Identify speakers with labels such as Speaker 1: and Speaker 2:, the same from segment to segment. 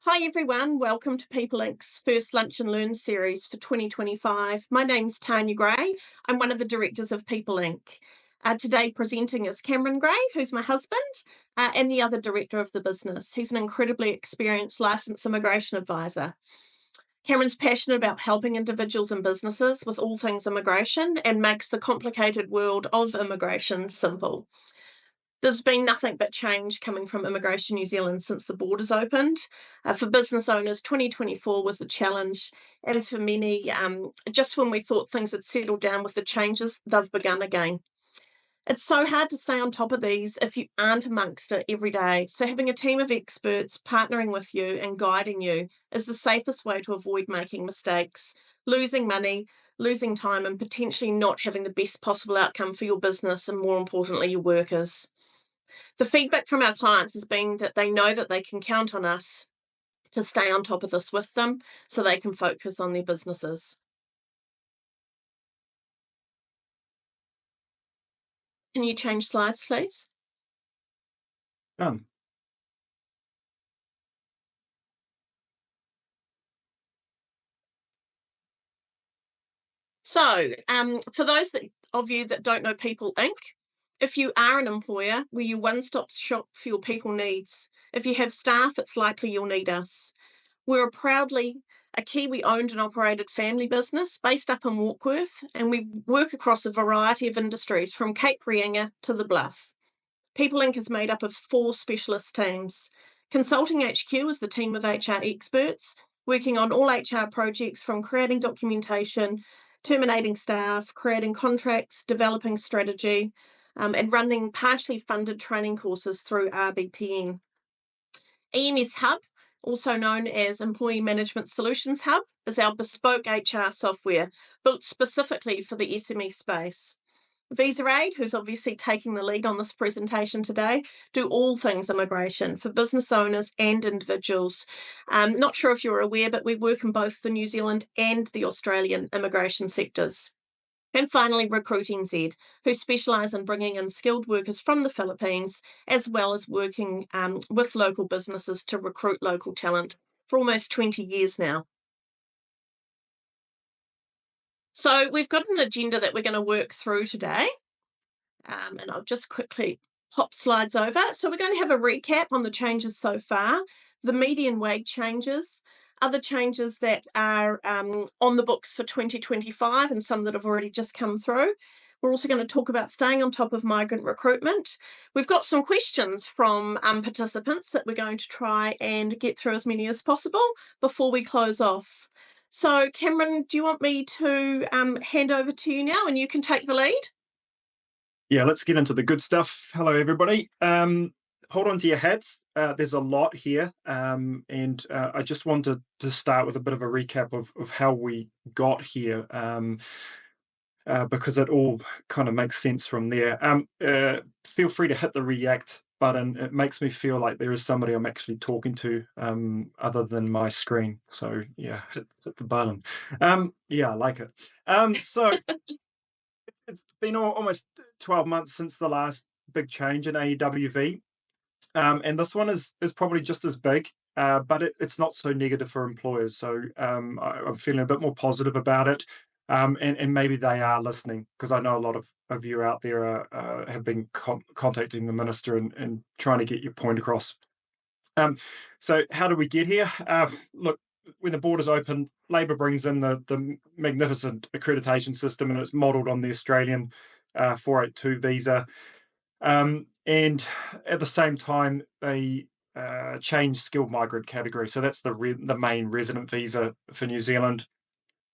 Speaker 1: Hi everyone, welcome to People Inc.'s first Lunch and Learn series for 2025. My name's Tanya Gray. I'm one of the directors of People Inc. Today presenting is Cameron Gray, who's my husband, and the other director of the business. He's an incredibly experienced licensed immigration advisor. Cameron's passionate about helping individuals and businesses with all things immigration and makes the complicated world of immigration simple. There's been nothing but change coming from Immigration New Zealand since the borders opened. For business owners, 2024 was a challenge, and for many, just when we thought things had settled down with the changes, they've begun again. It's so hard to stay on top of these if you aren't amongst it every day. So, having a team of experts partnering with you and guiding you is the safest way to avoid making mistakes, losing money, losing time, and potentially not having the best possible outcome for your business and, more importantly, your workers. The feedback from our clients has been that they know that they can count on us to stay on top of this with them so they can focus on their businesses. Can you change slides, please?
Speaker 2: Done.
Speaker 1: So, for those of you that don't know People Inc., if you are an employer, we're your one-stop shop for your people needs. If you have staff, it's likely you'll need us. We're proudly a Kiwi-owned and operated family business based up in Warkworth, and we work across a variety of industries from Cape Reinga to the Bluff. People Inc. is made up of 4 specialist teams. Consulting HQ is the team of HR experts working on all HR projects from creating documentation, terminating staff, creating contracts, developing strategy, and running partially funded training courses through RBPN. EMS Hub, also known as Employee Management Solutions Hub, is our bespoke HR software built specifically for the SME space. Visa Aid, who's obviously taking the lead on this presentation today, do all things immigration for business owners and individuals. Not sure if you're aware, but we work in both the New Zealand and the Australian immigration sectors. And finally, Recruit NZ, who specialise in bringing in skilled workers from the Philippines, as well as working with local businesses to recruit local talent for almost 20 years now. So we've got an agenda that we're going to work through today. And I'll just quickly pop slides over. So we're going to have a recap on the changes so far, the median wage changes, other changes that are on the books for 2025 and some that have already just come through. We're also going to talk about staying on top of migrant recruitment. We've got some questions from participants that we're going to try and get through as many as possible before we close off. So Cameron, do you want me to hand over to you now and you can take the lead?
Speaker 2: Yeah, let's get into the good stuff. Hello, everybody. Hold on to your hats. There's a lot here, and I just wanted to start with a bit of a recap of how we got here, because it all kind of makes sense from there. Feel free to hit the react button. It makes me feel like there is somebody I'm actually talking to, other than my screen. So yeah, hit the button. Yeah, I like it. So it's been almost 12 months since the last big change in AEWV. And this one is probably just as big, but it's not so negative for employers. So I'm feeling a bit more positive about it. And maybe they are listening, because I know a lot of you out there have been contacting the minister and trying to get your point across. So how did we get here? Look, when the borders open, Labor brings in the magnificent accreditation system, and it's modelled on the Australian 482 visa. And at the same time, they changed skilled migrant category. So that's the main resident visa for New Zealand.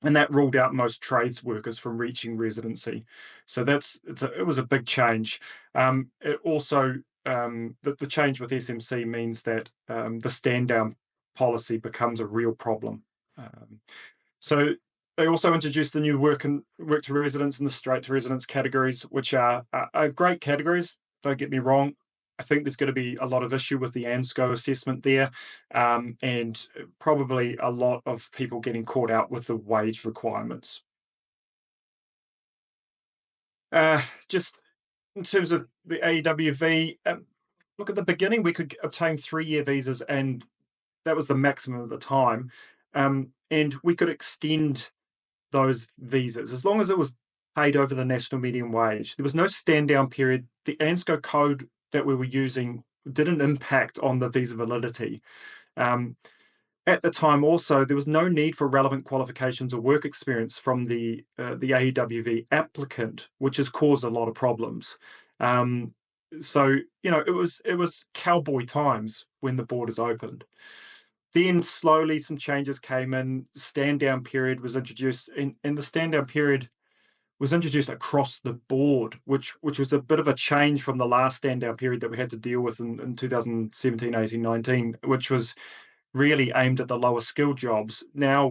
Speaker 2: And that ruled out most trades workers from reaching residency. So it was a big change. It also, the change with SMC means that the stand down policy becomes a real problem. So they also introduced the new work to residence and the straight to residence categories, which are great categories. Don't get me wrong. I think there's going to be a lot of issue with the ANSCO assessment there, and probably a lot of people getting caught out with the wage requirements. Just in terms of the AEWV, look, at the beginning, we could obtain 3-year visas, and was the maximum at the time, and we could extend those visas as long as it was paid over the national median wage. There was no stand down period. The ANZCO code that we were using didn't impact on the visa validity. At the time, also, there was no need for relevant qualifications or work experience from the AEWV applicant, which has caused a lot of problems. So it was cowboy times when the borders opened. Then slowly some changes came in. Stand down period was introduced, and the stand down period was introduced across the board, which was a bit of a change from the last stand down period that we had to deal with in 2017, 18, 19, which was really aimed at the lower skilled jobs. Now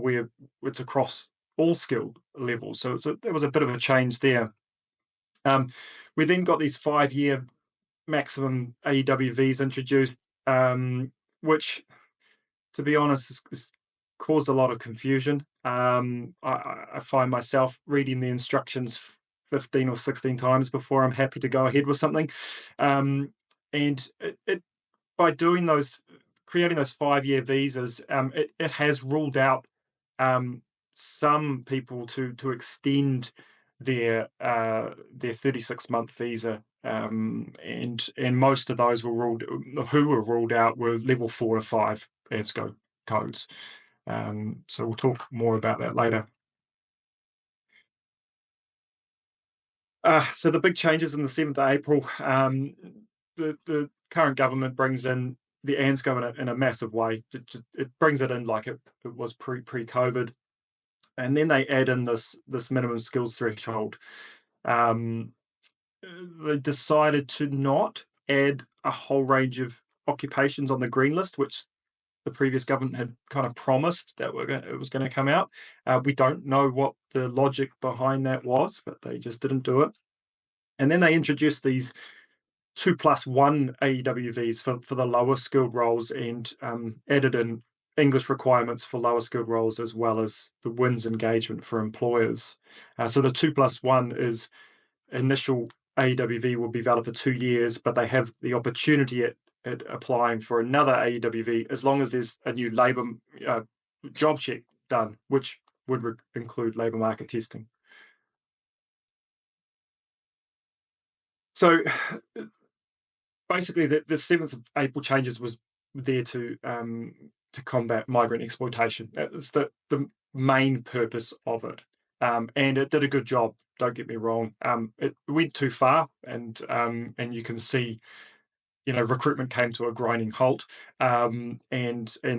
Speaker 2: it's across all skill levels. So there was a bit of a change there. We then got these 5-year maximum AEWVs introduced, which, to be honest, has caused a lot of confusion. I find myself reading the instructions 15 or 16 times before I'm happy to go ahead with something. And by doing creating those 5-year visas, it has ruled out some people to extend their 36-month visa, and most of those who were ruled out were level 4 or 5 ANZCO codes. So we'll talk more about that later. So the big changes in the 7th of April, the current government brings in the ANZCO in a massive way. It brings it in like it was pre-COVID. And then they add in this minimum skills threshold. They decided to not add a whole range of occupations on the green list, which the previous government had kind of promised that it was going to come out. We don't know what the logic behind that was, but they just didn't do it. And then they introduced these 2+1 AEWVs for the lower skilled roles, and added in English requirements for lower skilled roles, as well as the WINS engagement for employers. So the 2+1 is initial AEWV will be valid for 2 years, but they have the opportunity at applying for another AEWV as long as there's a new labour job check done, which would include labour market testing. So basically, the 7th of April changes was there to combat migrant exploitation. That's the main purpose of it, and it did a good job. Don't get me wrong. It went too far, and you can see, recruitment came to a grinding halt, and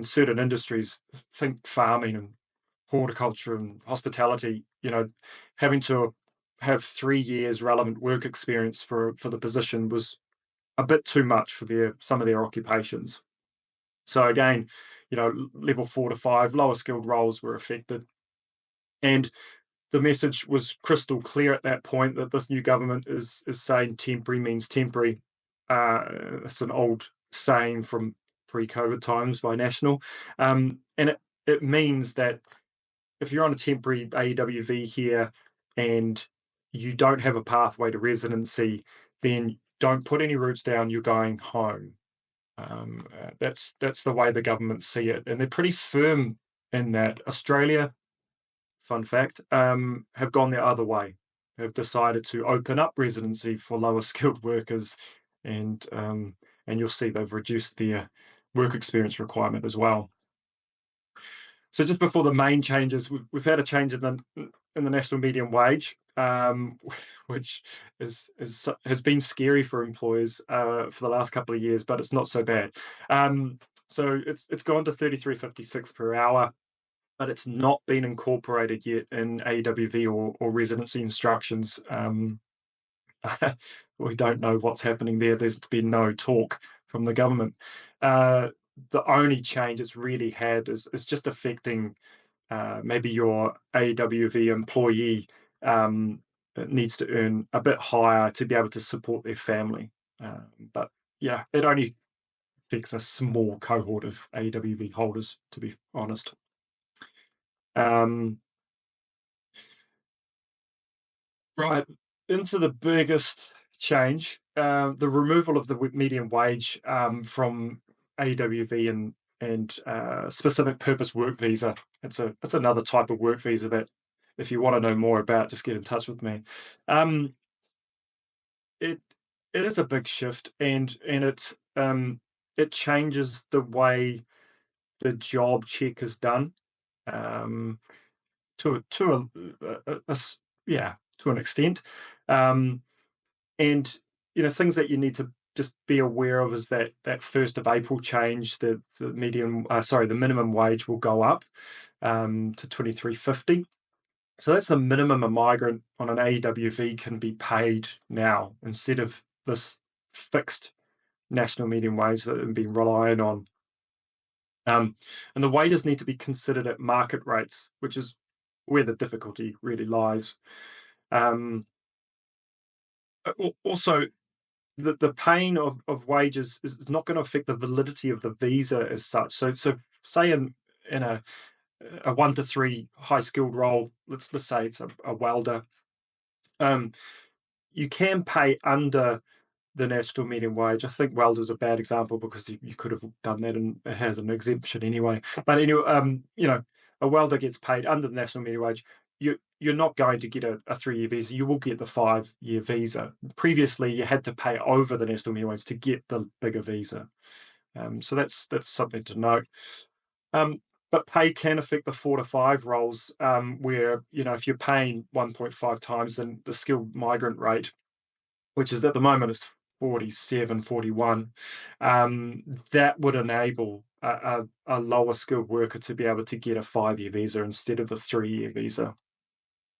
Speaker 2: certain industries, think farming and horticulture and hospitality, having to have 3 years relevant work experience for the position was a bit too much for some of their occupations. So again, level 4 to 5 lower skilled roles were affected, and the message was crystal clear at that point that this new government is saying temporary means temporary. It's an old saying from pre-COVID times by National, and it means that if you're on a temporary AEWV here and you don't have a pathway to residency, then don't put any roots down. You're going home. That's the way the government see it, and they're pretty firm in that. Australia, fun fact, have gone the other way, have decided to open up residency for lower skilled workers, and you'll see they've reduced their work experience requirement as well. So just before the main changes, we've had a change in the national median wage, which has been scary for employers for the last couple of years, but it's not so bad. So it's gone to 33.56 per hour, but it's not been incorporated yet in AEWV or residency instructions. We don't know what's happening there. There's been no talk from the government. The only change it's really had is just affecting maybe your AEWV employee needs to earn a bit higher to be able to support their family. But yeah, it only affects a small cohort of AEWV holders, to be honest. Right, into the biggest change, the removal of the median wage from AEWV specific purpose work visa. It's another type of work visa that, if you want to know more about, just get in touch with me. It is a big shift, and it changes the way the job check is done, to an extent, and things that you need to just be aware of is that 1st of April change, the minimum wage will go up to $23.50. So that's the minimum a migrant on an AEWV can be paid now, instead of this fixed national median wage that they've been relying on. And the wages need to be considered at market rates, which is where the difficulty really lies. Also, the paying of wages is not going to affect the validity of the visa as such. So say in a 1 to 3 high skilled role, let's say it's a welder, you can pay under the national median wage. I think welder's a bad example because you could have done that and it has an exemption anyway. But anyway, a welder gets paid under the national median wage. You're not going to get a 3-year visa. You will get the 5-year visa. Previously, you had to pay over the national median wage to get the bigger visa. So that's something to note. But pay can affect the 4 to 5 roles, where if you're paying 1.5 times then the skilled migrant rate, which is at the moment is 47, 41, that would enable a lower skilled worker to be able to get a 5-year visa instead of a 3-year visa.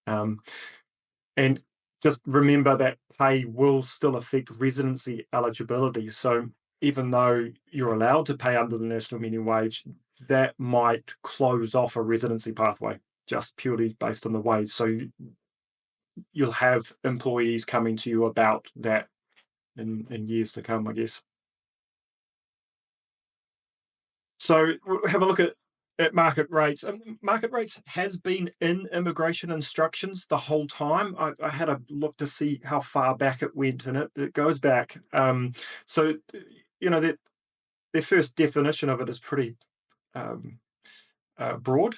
Speaker 2: And just remember that pay will still affect residency eligibility. So even though you're allowed to pay under the national minimum wage, that might close off a residency pathway just purely based on the wage. So you'll have employees coming to you about that in years to come, I guess. So we'll have a look at market rates. Market rates has been in immigration instructions the whole time. I had a look to see how far back it went, and it goes back. So their first definition of it is pretty broad.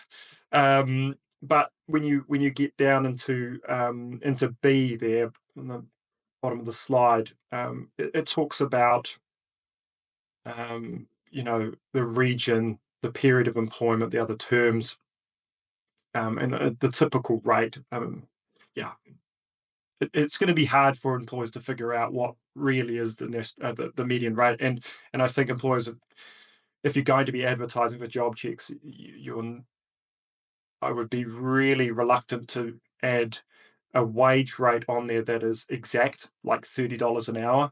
Speaker 2: But when you get down into B there on the bottom of the slide, it talks about the region, the period of employment, the other terms, and the typical rate. It's going to be hard for employers to figure out what really is the median rate, and I think employers, if you're going to be advertising for job checks, I would be really reluctant to add a wage rate on there that is exact, like $30 an hour.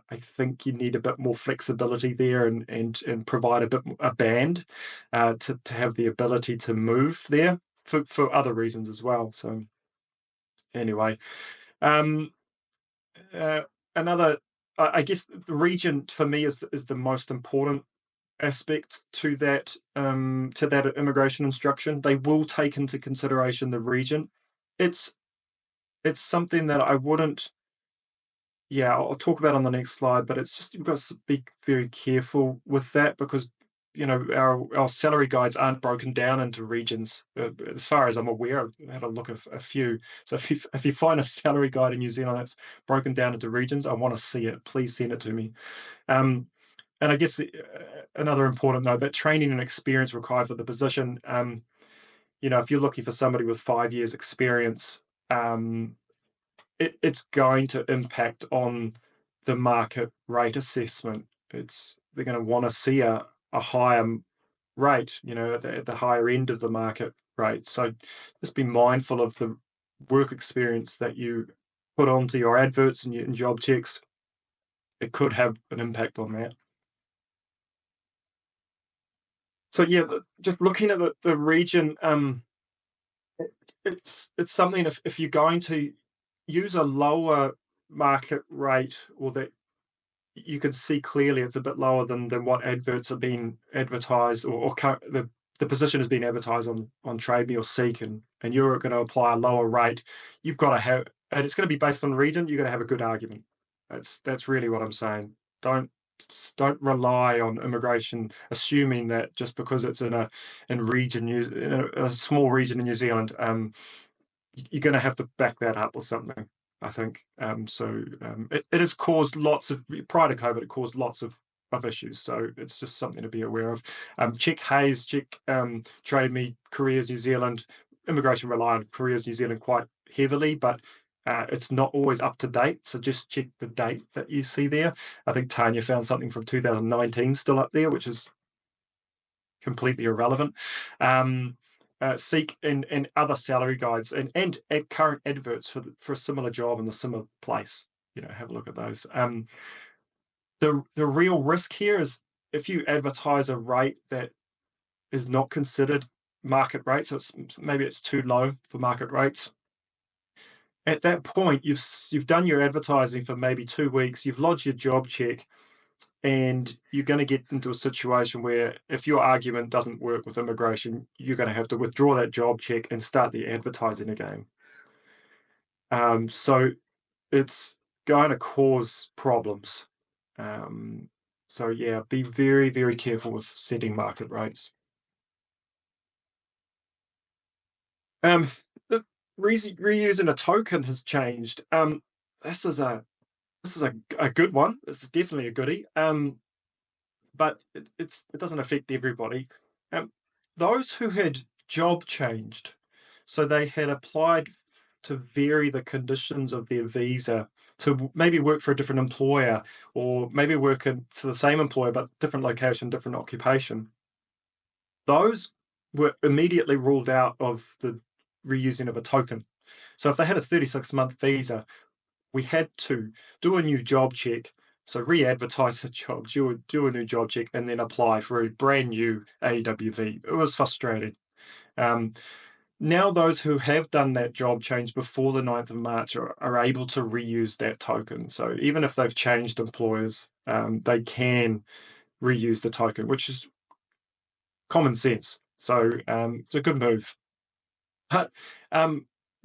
Speaker 2: I think you need a bit more flexibility there and provide a band to have the ability to move there for other reasons as well. So anyway, another, I guess the region for me is the most important aspect to that immigration instruction. They will take into consideration the region. It's something that I wouldn't. Yeah, I'll talk about on the next slide, but it's just you've got to be very careful with that because our salary guides aren't broken down into regions. As far as I'm aware, I've had a look at a few. So if you find a salary guide in New Zealand that's broken down into regions, I want to see it. Please send it to me. And I guess another important note, that training and experience required for the position. If you're looking for somebody with 5 years experience, it's going to impact on the market rate assessment. They're going to want to see a higher rate, at the higher end of the market rate. So just be mindful of the work experience that you put onto your adverts and job checks. It could have an impact on that. So yeah, just looking at the region, it's something if you're going to use a lower market rate, or that you can see clearly it's a bit lower than what adverts are being advertised, or the position is being advertised on Trade Me or Seek, and you're going to apply a lower rate, you've got to have, and it's going to be based on region, you're going to have a good argument. That's really what I'm saying. Don't don't rely on immigration, assuming that just because it's in a small region in New Zealand, you're going to have to back that up with something, I think. It has caused lots of, prior to COVID, it caused lots of issues. So it's just something to be aware of. Check Hayes, check Trade Me, Careers New Zealand. Immigration rely on Careers New Zealand quite heavily, but it's not always up to date. So just check the date that you see there. I think Tanya found something from 2019 still up there, which is completely irrelevant. Seek in other salary guides and current adverts for a similar job in the similar place. Have a look at those. The real risk here is if you advertise a rate that is not considered market rate, so maybe it's too low for market rates. At that point, you've done your advertising for maybe 2 weeks, you've lodged your job check, and you're going to get into a situation where if your argument doesn't work with immigration, you're going to have to withdraw that job check and start the advertising again. So it's going to cause problems. So yeah, be very, very careful with setting market rates. The reusing a token has changed. This is a good one. This is definitely a goodie. But it doesn't affect everybody. Those who had job changed, so they had applied to vary the conditions of their visa to maybe work for a different employer, or maybe work for the same employer but different location, different occupation. Those were immediately ruled out of the reusing of a token. So if they had a 36-month visa, we had to do a new job check. So re-advertise the job, do a new job check, and then apply for a brand new AWV. It was frustrating. Now those who have done that job change before the 9th of March are able to reuse that token. So even if they've changed employers, they can reuse the token, which is common sense. So it's a good move. But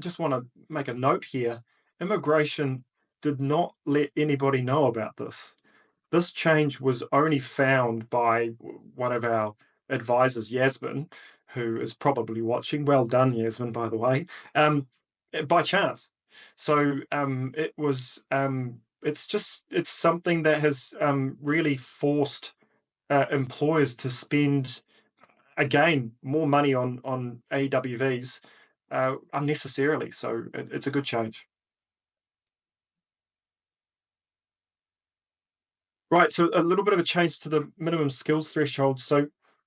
Speaker 2: just want to make a note here. Immigration did not let anybody know about this. This change was only found by one of our advisors, Yasmin, who is probably watching. Well done, Yasmin, by the way, by chance. So it's something that has really forced employers to spend, again, more money on AWVs unnecessarily. So it's a good change. Right, so a little bit of a change to the minimum skills threshold. So,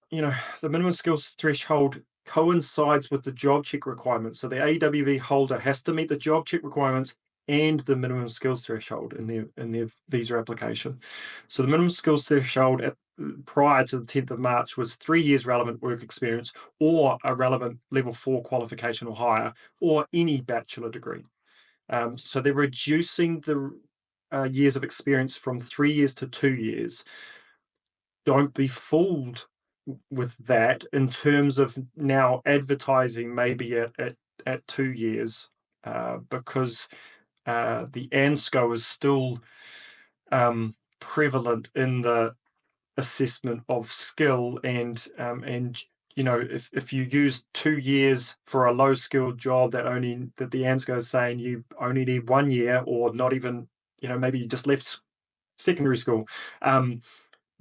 Speaker 2: the minimum skills threshold coincides with the job check requirements. So the AWV holder has to meet the job check requirements and the minimum skills threshold in their visa application. So the minimum skills threshold prior to the 10th of March was 3 years relevant work experience, or a relevant level 4 qualification or higher, or any bachelor degree. So they're reducing the years of experience from 3 years to 2 years. Don't be fooled with that in terms of now advertising maybe at 2 years, because the ANSCO is still prevalent in the assessment of skill, and if you use 2 years for a low skilled job that the ANSCO is saying you only need 1 year, or not even, maybe you just left secondary school,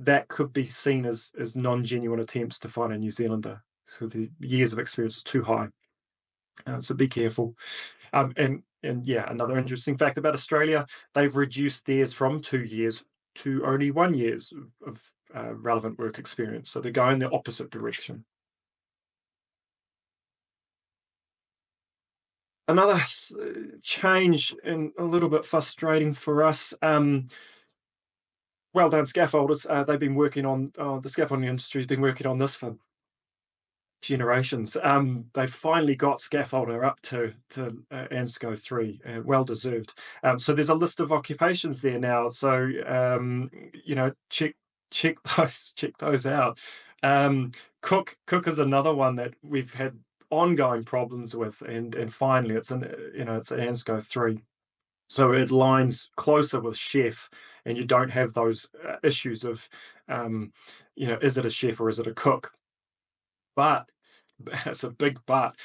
Speaker 2: that could be seen as non-genuine attempts to find a New Zealander. So the years of experience is too high. So be careful. And yeah, another interesting fact about Australia, they've reduced theirs from 2 years to only 1 year of relevant work experience. So they're going the opposite direction. Another change, and a little bit frustrating for us. Well done, scaffolders. They've been working on, the scaffolding industry has been working on this for generations. They finally got scaffolder up to ANSCO 3, well deserved. So there's a list of occupations there now. So check those out. Cook is another one that we've had ongoing problems with, and finally it's an ANSCO 3. So it aligns closer with chef, and you don't have those issues of, is it a chef or is it a cook? But it's a big but.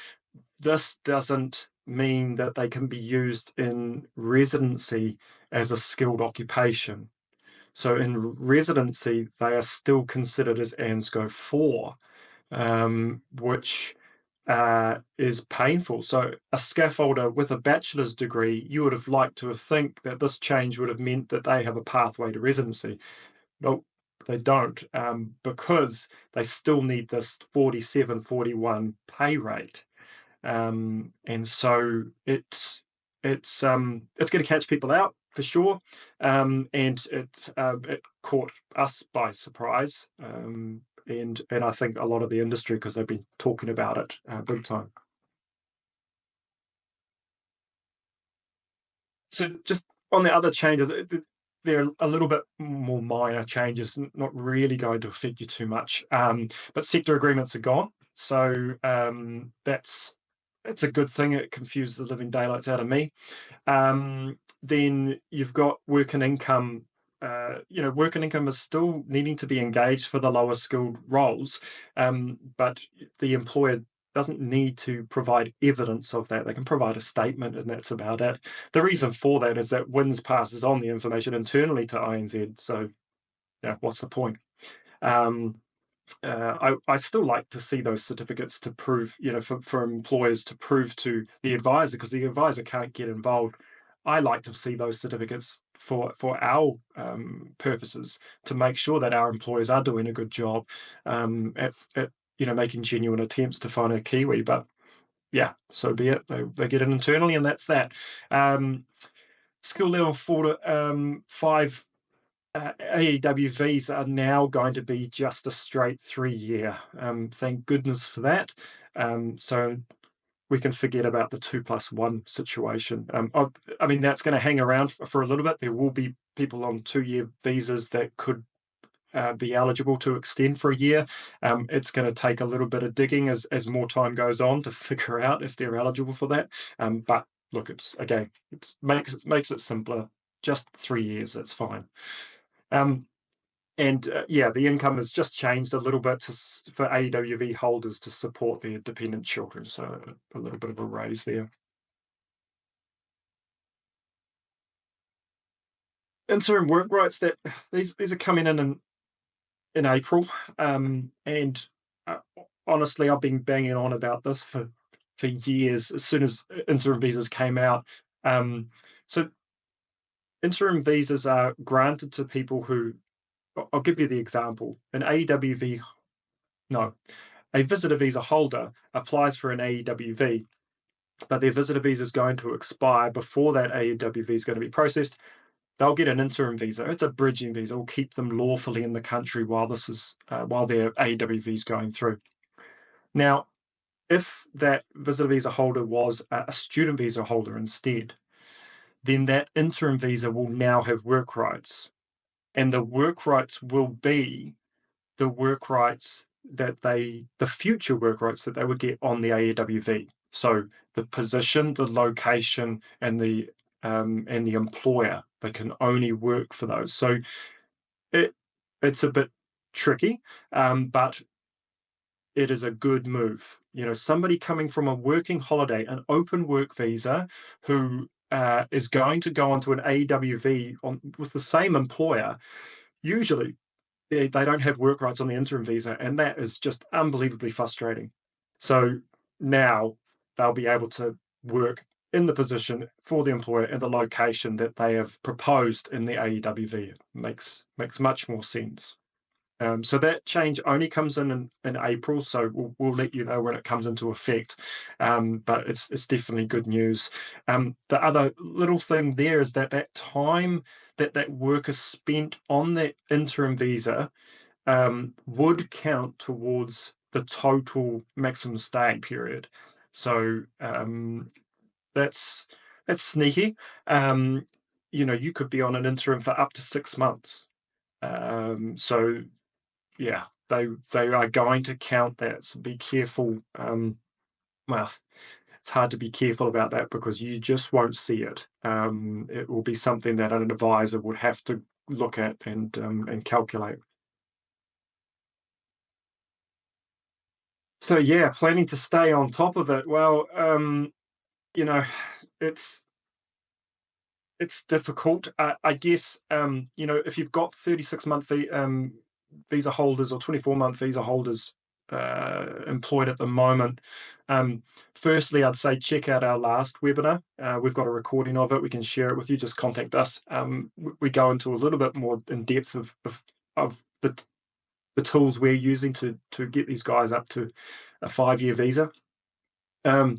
Speaker 2: This doesn't mean that they can be used in residency as a skilled occupation. So in residency, they are still considered as ANZGO 4, which is painful. So a scaffolder with a bachelor's degree, you would have liked to think that this change would have meant that they have a pathway to residency. No, they don't, because they still need this 47-41 pay rate. And so it's going to catch people out for sure, and it caught us by surprise, and I think a lot of the industry, because they've been talking about it big time. So just on the other changes, they're a little bit more minor changes, not really going to affect you too much. But sector agreements are gone, so it's a good thing. It confused the living daylights out of me. Then you've got work and income. Work and income is still needing to be engaged for the lower skilled roles, but the employer doesn't need to provide evidence of that. They can provide a statement, and that's about it. The reason for that is that WINZ passes on the information internally to INZ. So, yeah, what's the point? I still like to see those certificates to prove, for employers to prove to the advisor, because the advisor can't get involved. I like to see those certificates for our purposes, to make sure that our employers are doing a good job at making genuine attempts to find a Kiwi. But yeah, so be it. They get it internally, and that's that. Skill level 5 AEWVs are now going to be just a straight 3-year. Thank goodness for that. So we can forget about the 2+1 situation. I mean, that's going to hang around for a little bit. There will be people on 2-year visas that could be eligible to extend for a year. It's going to take a little bit of digging as more time goes on to figure out if they're eligible for that. But look, it makes it simpler. Just 3 years, that's fine. The income has just changed a little bit for AEWV holders to support their dependent children, so a little bit of a raise there. Interim work rights, that these are coming in April, and honestly, I've been banging on about this for years. As soon as interim visas came out, so interim visas are granted to people who, I'll give you the example. A visitor visa holder applies for an AEWV, but their visitor visa is going to expire before that AEWV is going to be processed. They'll get an interim visa. It's a bridging visa. It will keep them lawfully in the country while their AEWV is going through. Now, if that visitor visa holder was a student visa holder instead, then that interim visa will now have work rights. And the work rights will be the work rights the future work rights that they would get on the AEWV. So the position, the location, and the employer, they can only work for those. So it's a bit tricky, but it is a good move. Somebody coming from a working holiday, an open work visa, who is going to go onto an AEWV with the same employer, usually they don't have work rights on the interim visa, and that is just unbelievably frustrating. So now they'll be able to work in the position for the employer and the location that they have proposed in the AEWV. It makes much more sense. So that change only comes in April, so we'll let you know when it comes into effect. But it's definitely good news. The other little thing there is that time that worker spent on that interim visa would count towards the total maximum stay period. So that's sneaky. You could be on an interim for up to 6 months. So yeah, they are going to count that. So be careful well, it's hard to be careful about that because you just won't see it. It will be something that an advisor would have to look at and calculate. So yeah, planning to stay on top of it. Well, you know, it's it's difficult. I guess if you've got 36-month visa holders or 24-month visa holders employed at the moment, firstly, I'd say check out our last webinar. We've got a recording of it. We can share it with you. Just contact us. We go into a little bit more in depth of the tools we're using to get these guys up to a 5-year visa. In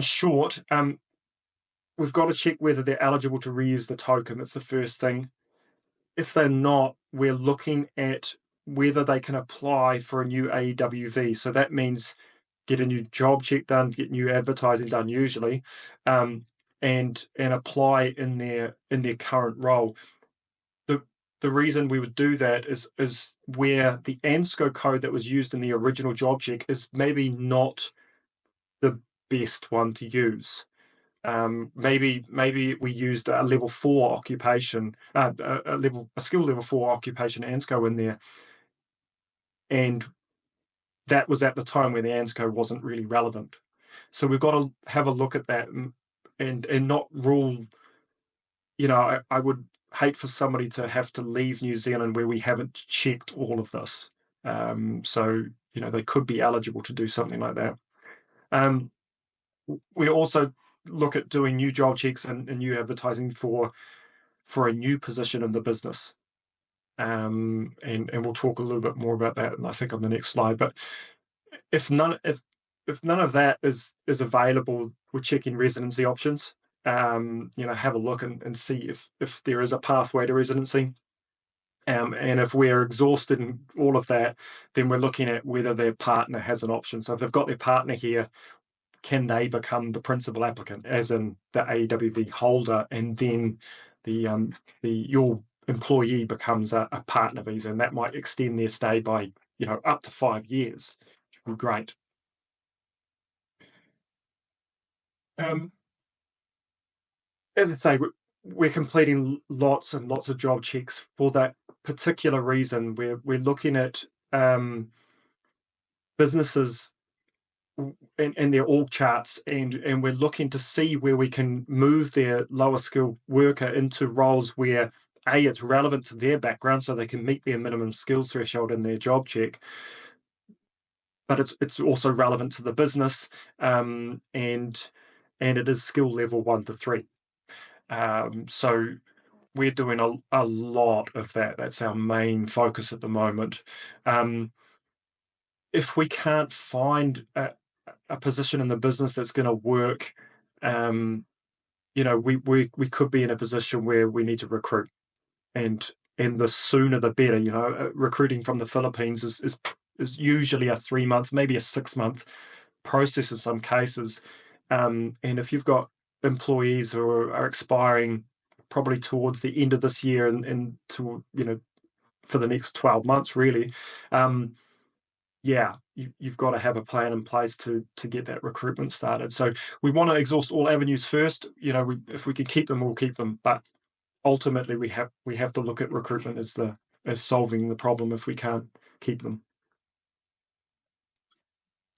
Speaker 2: short, we've got to check whether they're eligible to reuse the token. That's the first thing. If they're not, we're looking at whether they can apply for a new AEWV. So that means get a new job check done, get new advertising done usually, and apply in their current role. The reason we would do that is where the ANSCO code that was used in the original job check is maybe not the best one to use. Maybe we used a level 4 occupation, a skill level 4 occupation ANSCO in there, and that was at the time when the ANSCO wasn't really relevant. So we've got to have a look at that and not rule. I would hate for somebody to have to leave New Zealand where we haven't checked all of this. So they could be eligible to do something like that. We also look at doing new job checks and new advertising for a new position in the business. And we'll talk a little bit more about that, I think, on the next slide. But if none of that is available, we're checking residency options. Have a look and see if there is a pathway to residency. And if we're exhausted in all of that, then we're looking at whether their partner has an option. So if they've got their partner here, can they become the principal applicant, as in the AEWV holder, and then your employee becomes a partner visa, and that might extend their stay by up to 5 years. Great. As I say, we're completing lots and lots of job checks for that particular reason. We're looking at businesses and their org charts, and we're looking to see where we can move their lower skilled worker into roles where it's relevant to their background, so they can meet their minimum skills threshold in their job check, but it's also relevant to the business, and it is skill level 1 to 3. So we're doing a lot of that. That's our main focus at the moment. If we can't find a position in the business that's going to work, we could be in a position where we need to recruit, and the sooner the better. Recruiting from the Philippines is usually a 3-month, maybe a 6-month process in some cases. And if you've got employees who are expiring probably towards the end of this year and to for the next 12 months really, you've got to have a plan in place to get that recruitment started. So we want to exhaust all avenues first. If we can keep them, we'll keep them, but ultimately we have to look at recruitment as solving the problem if we can't keep them.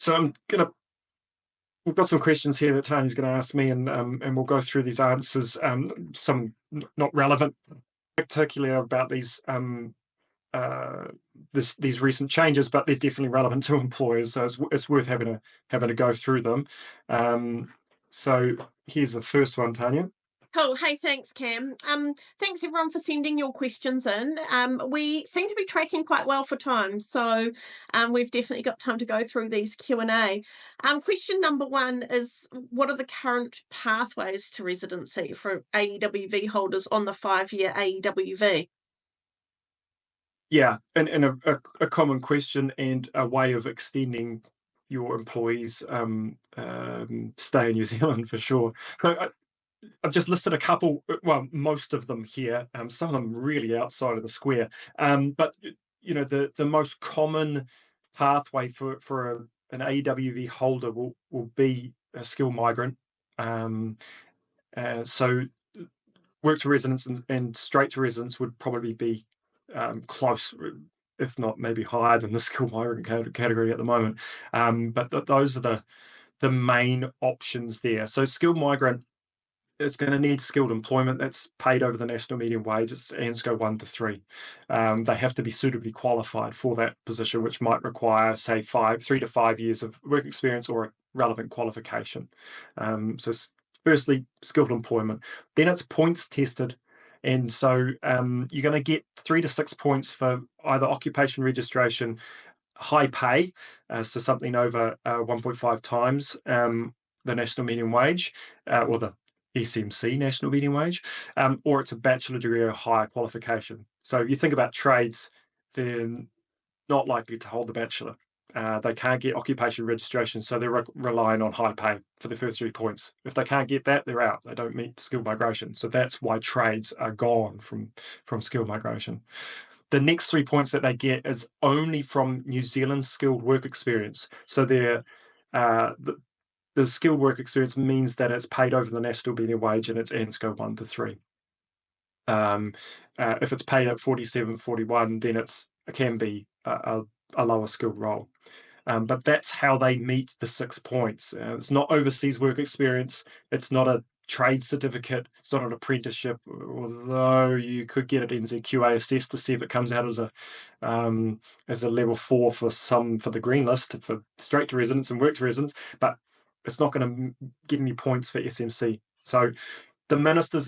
Speaker 2: So we've got some questions here that Tanya's going to ask me, and we'll go through these answers. Some not relevant, particularly about these these recent changes, but they're definitely relevant to employers, so it's worth having a go through them. So here's the first one, Tanya.
Speaker 1: Cool. Hey, thanks, Cam. Thanks everyone for sending your questions in. We seem to be tracking quite well for time, so we've definitely got time to go through these Q&A. Question number 1 is, what are the current pathways to residency for AEWV holders on the 5-year AEWV?
Speaker 2: Yeah, and a common question and a way of extending your employees' stay in New Zealand for sure. So I've just listed a couple, well, most of them here, some of them really outside of the square. But the most common pathway for an AEWV holder will be a skilled migrant. So work to residence and straight to residence would probably be close, if not maybe higher than the skilled migrant category at the moment. But those are the main options there. So skilled migrant, it's going to need skilled employment that's paid over the national median wage. It's ANZ 1 to 3. They have to be suitably qualified for that position, which might require, say, 3 to 5 years of work experience or a relevant qualification. So firstly, skilled employment. Then it's points tested. And so you're going to get 3 to 6 points for either occupation registration, high pay, so something over 1.5 times the national median wage, or the SMC national median wage, or it's a bachelor degree or higher qualification. So you think about trades, they're not likely to hold the bachelor. They can't get occupation registration, so they're relying on high pay for the first 3 points. If they can't get that, they're out. They don't meet skilled migration. So that's why trades are gone from skilled migration. The next 3 points that they get is only from New Zealand skilled work experience. So they're the skilled work experience means that it's paid over the national median wage and it's ANZ 1 to 3. If it's paid at 47, 41, then it can be a lower skilled role. But that's how they meet the 6 points. It's not overseas work experience. It's not a trade certificate. It's not an apprenticeship, although you could get it NZQA assessed to see if it comes out as a level 4 for the green list for straight to residence and work to residence, but it's not going to give any points for SMC. So the minister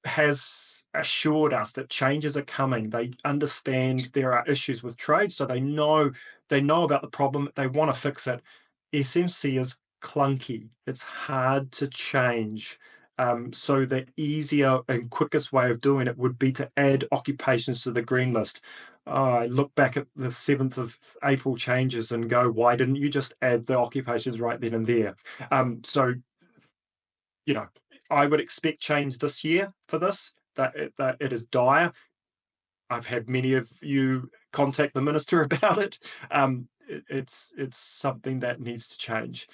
Speaker 2: has assured us that changes are coming. They understand there are issues with trade, so they know about the problem. They want to fix it. SMC is clunky. It's hard to change. So the easier and quickest way of doing it would be to add occupations to the green list. I look back at the 7th of April changes and go, why didn't you just add the occupations right then and there? So, I would expect change this year for this, that it is dire. I've had many of you contact the minister about it. It's something that needs to change.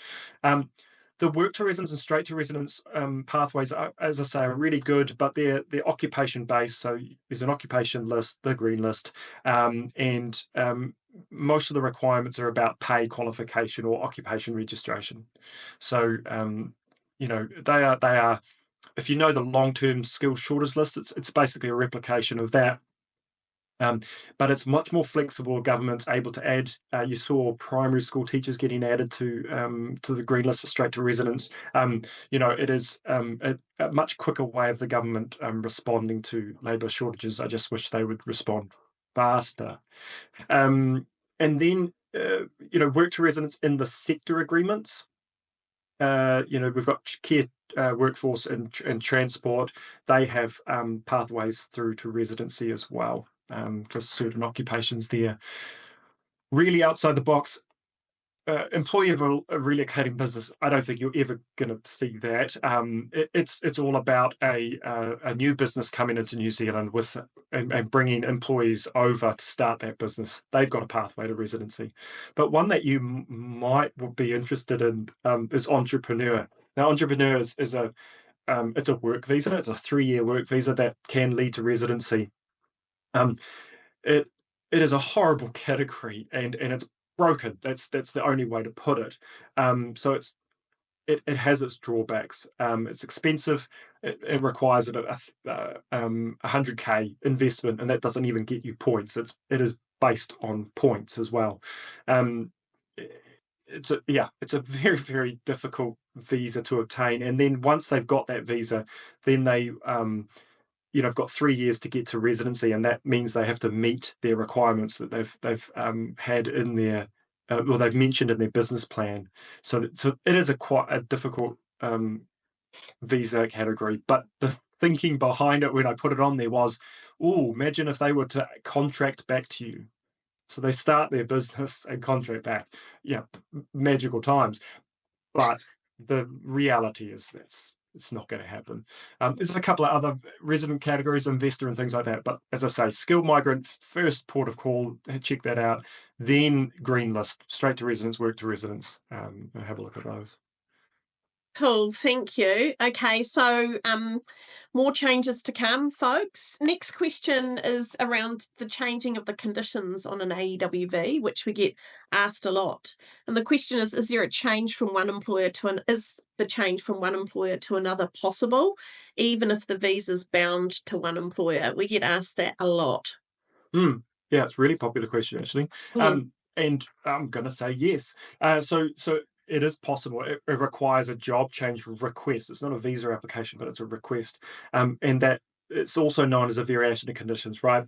Speaker 2: The work to residence and straight to residence pathways, as I say, are really good, but they're occupation based. So there's an occupation list, the green list, and most of the requirements are about pay, qualification, or occupation registration. So they are. If you know the long-term skills shortage list, it's basically a replication of that. But it's much more flexible. Government's able to add. You saw primary school teachers getting added to the green list for straight to residence. It is a much quicker way of the government responding to labour shortages. I just wish they would respond faster. And then work to residence in the sector agreements. We've got care workforce and transport. They have pathways through to residency as well. For certain occupations there. Really outside the box, employee of a relocating business, I don't think you're ever going to see that. It's all about a new business coming into New Zealand and bringing employees over to start that business. They've got a pathway to residency. But one that you might be interested in is entrepreneur. Now, entrepreneur is it's a work visa. It's a 3-year work visa that can lead to residency. It is a horrible category and it's broken. That's the only way to put it. So it has its drawbacks. It's expensive. It requires a 100K investment, and that doesn't even get you points. It is based on points as well. It's a very, very difficult visa to obtain. And then once they've got that visa, then they have got 3 years to get to residency, and that means they have to meet their requirements that they've had in their they've mentioned in their business plan. So it is quite a difficult visa category. But the thinking behind it when I put it on there was, imagine if they were to contract back to you. So they start their business and contract back. Yeah, magical times. But the reality is It's not going to happen. There's a couple of other resident categories, investor and things like that. But as I say, skilled migrant, first port of call, check that out. Then green list, straight to residence, work to residence. Have a look at those.
Speaker 1: Cool, thank you. Okay, so more changes to come, folks. Next question is around the changing of the conditions on an AEWV, which we get asked a lot. And the question is there a change from one employer to is the change from one employer to another possible, even if the visa's bound to one employer? We get asked that a lot.
Speaker 2: Yeah, it's a really popular question, actually.
Speaker 1: Mm.
Speaker 2: And I'm going to say yes. So it is possible. It requires a job change request. It's not a visa application, but it's a request. And that it's also known as a variation of conditions, right?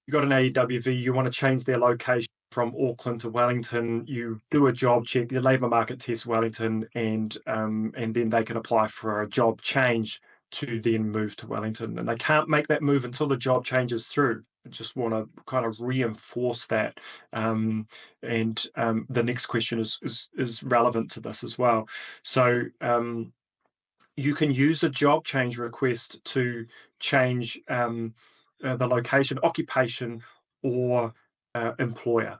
Speaker 2: You've got an AEWV, you want to change their location from Auckland to Wellington. You do a job check, your labour market test Wellington, and then they can apply for a job change to then move to Wellington. And they can't make that move until the job changes through. I just want to kind of reinforce that. The next question is relevant to this as well. So you can use a job change request to change the location, occupation, or employer.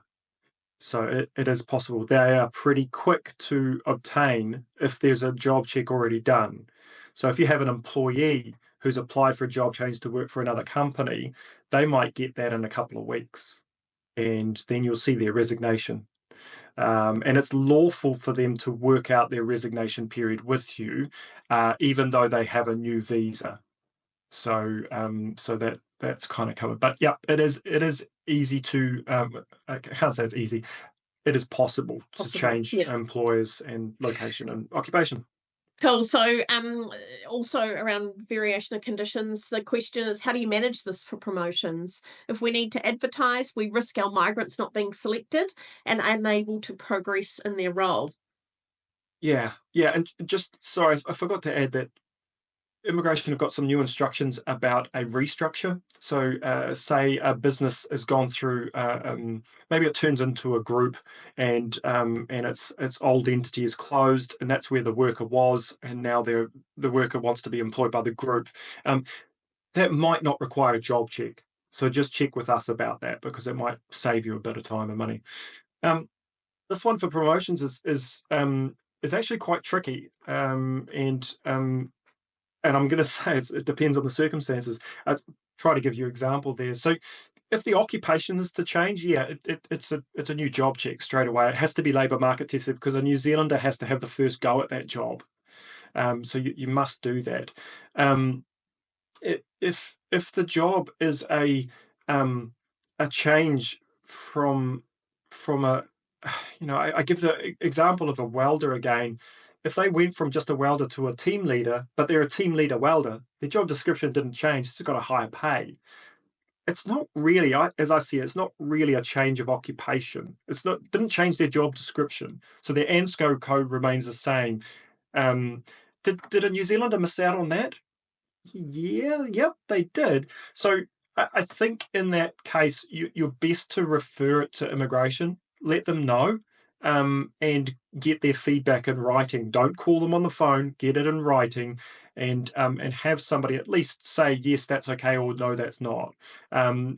Speaker 2: So it is possible. They are pretty quick to obtain if there's a job check already done. So if you have an employee who's applied for a job change to work for another company, they might get that in a couple of weeks. And then you'll see their resignation. And it's lawful for them to work out their resignation period with you, even though they have a new visa. So that's kind of covered. But yeah, it is easy to. I can't say it's easy. It is possible to change employers and location and occupation.
Speaker 1: Cool. So also around variation of conditions, the question is, how do you manage this for promotions? If we need to advertise, we risk our migrants not being selected and unable to progress in their role.
Speaker 2: Yeah. And just, sorry, I forgot to add that immigration have got some new instructions about a restructure. So say a business has gone through, maybe it turns into a group, and its old entity is closed, and that's where the worker was, and now the worker wants to be employed by the group. That might not require a job check. So just check with us about that, because it might save you a bit of time and money. This one for promotions is actually quite tricky, and I'm going to say it depends on the circumstances. I try to give you an example there. So if the occupation is to change, it's a new job check straight away. It has to be labour market tested, because a New Zealander has to have the first go at that job. So you must do that. If the job is a change from a, I give the example of a welder again. If they went from just a welder to a team leader, but they're a team leader welder, their job description didn't change, it's got a higher pay. It's not really, as I see it, it's not really a change of occupation. Didn't change their job description. So their ANSCO code remains the same. Did a New Zealander miss out on that? Yep, they did. So I think in that case, you're best to refer it to immigration, let them know, and get their feedback in writing. Don't call them on the phone, get it in writing, and have somebody at least say, yes, that's okay, or no, that's not.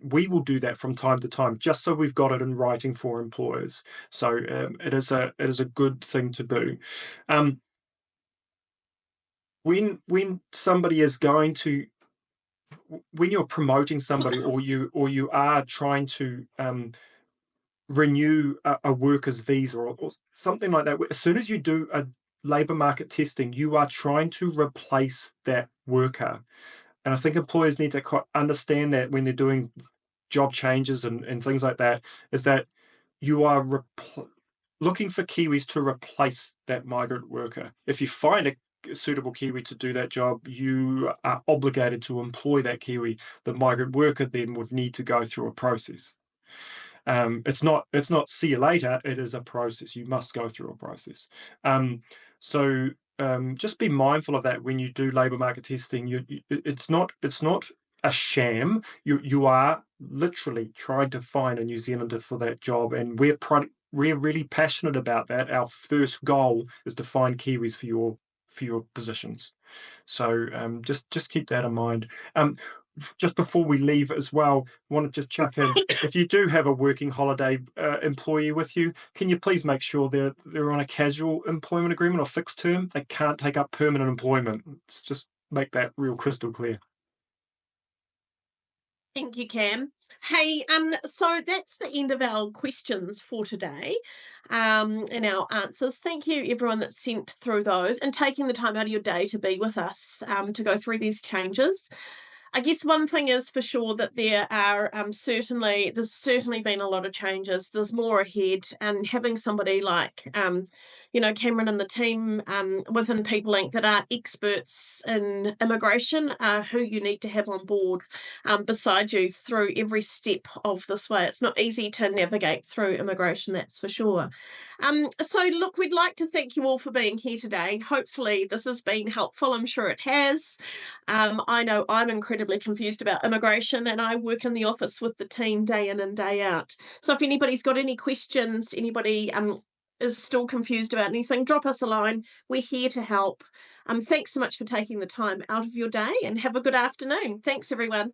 Speaker 2: We will do that from time to time, just so we've got it in writing for employers. So it is a good thing to do. When somebody is going to, when you're promoting somebody, or you are trying to renew a worker's visa or something like that, as soon as you do a labour market testing, you are trying to replace that worker. And I think employers need to understand that when they're doing job changes and things like that, is that you are looking for Kiwis to replace that migrant worker. If you find a suitable Kiwi to do that job, you are obligated to employ that Kiwi. The migrant worker then would need to go through a process. It's not see you later. It is a process. You must go through a process. So just be mindful of that when you do labour market testing. It's not a sham. You are literally trying to find a New Zealander for that job, and we're really passionate about that. Our first goal is to find Kiwis for your positions. So just keep that in mind. Just before we leave as well, I want to just chuck in, if you do have a working holiday employee with you, can you please make sure they're on a casual employment agreement or fixed term? They can't take up permanent employment. Just make that real crystal clear.
Speaker 1: Thank you, Cam. Hey, so that's the end of our questions for today, and our answers. Thank you, everyone that sent through those and taking the time out of your day to be with us, to go through these changes. I guess one thing is for sure that there's certainly been a lot of changes. There's more ahead, and having somebody like Cameron and the team within People Inc. that are experts in immigration, who you need to have on board beside you through every step of this way. It's not easy to navigate through immigration, that's for sure. So look, we'd like to thank you all for being here today. Hopefully this has been helpful. I'm sure it has. I know I'm incredibly confused about immigration, and I work in the office with the team day in and day out. So if anybody's got any questions, anybody is still confused about anything, drop us a line. We're here to help. Thanks so much for taking the time out of your day, and have a good afternoon. Thanks, everyone.